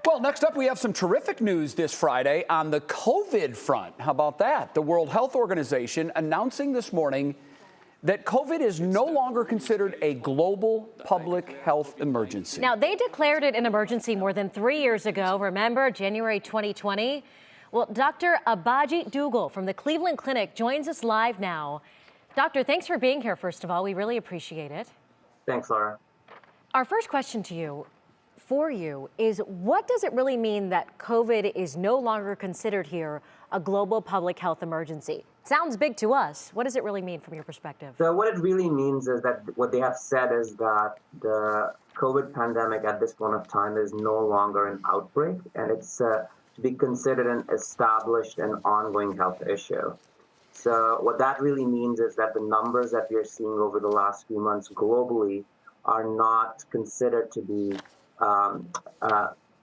Well, next up, we have some terrific news this Friday on the COVID front. How about that? The World Health Organization announcing this morning that COVID is no longer considered a global public health emergency. Now, they declared it an emergency more than 3 years ago. Remember, January 2020? Well, Dr. Abhijit Duggal from the Cleveland Clinic joins us live now. Doctor, thanks for being here, first of all. We really appreciate it. Thanks, Laura. Our first question to you, is what does it really mean that COVID is no longer considered here a global public health emergency? Sounds big to us. What does it really mean from your perspective? So what it really means is that what they have said is that the COVID pandemic at this point of time is no longer an outbreak, and it's to be considered an established and ongoing health issue. So what that really means is that the numbers that we are seeing over the last few months globally are not considered to be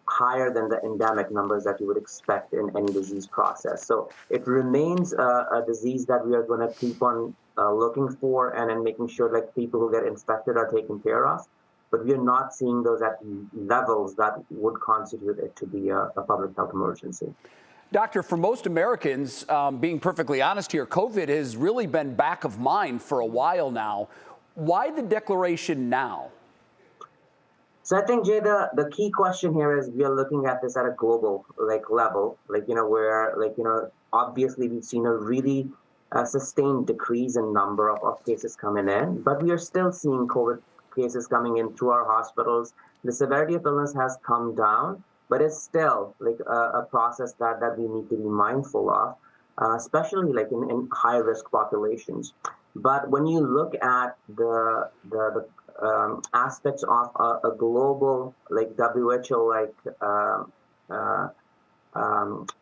higher than the endemic numbers that you would expect in any disease process. So it remains a disease that we are going to keep on looking for and making sure that people who get infected are taken care of. But we are not seeing those at levels that would constitute it to be a public health emergency. Doctor, for most Americans, being perfectly honest here, COVID has really been back of mind for a while now. Why the declaration now? So I think, Jay, the key question here is we are looking at this at a global level, where obviously we've seen a really sustained decrease in number of cases coming in, but we are still seeing COVID cases coming in through our hospitals. The severity of illness has come down, but it's still a process that we need to be mindful of, especially in high risk populations. But when you look at the aspects of a global WHO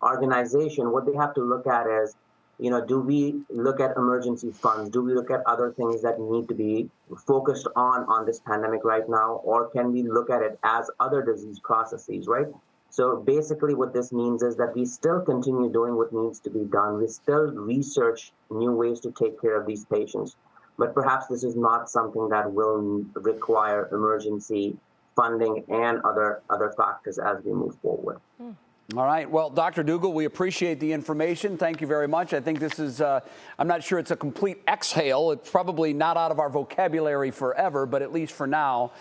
organization, what they have to look at is, do we look at emergency funds? Do we look at other things that need to be focused on this pandemic right now? Or can we look at it as other disease processes, right? So basically what this means is that we still continue doing what needs to be done. We still research new ways to take care of these patients. But perhaps this is not something that will require emergency funding and other factors as we move forward. All right. Well, Dr. Duggal, we appreciate the information. Thank you very much. I think this is, I'm not sure it's a complete exhale. It's probably not out of our vocabulary forever, but at least for now,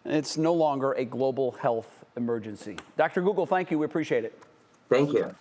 it's no longer a global health emergency. Dr. Duggal, thank you. We appreciate it. Thank you.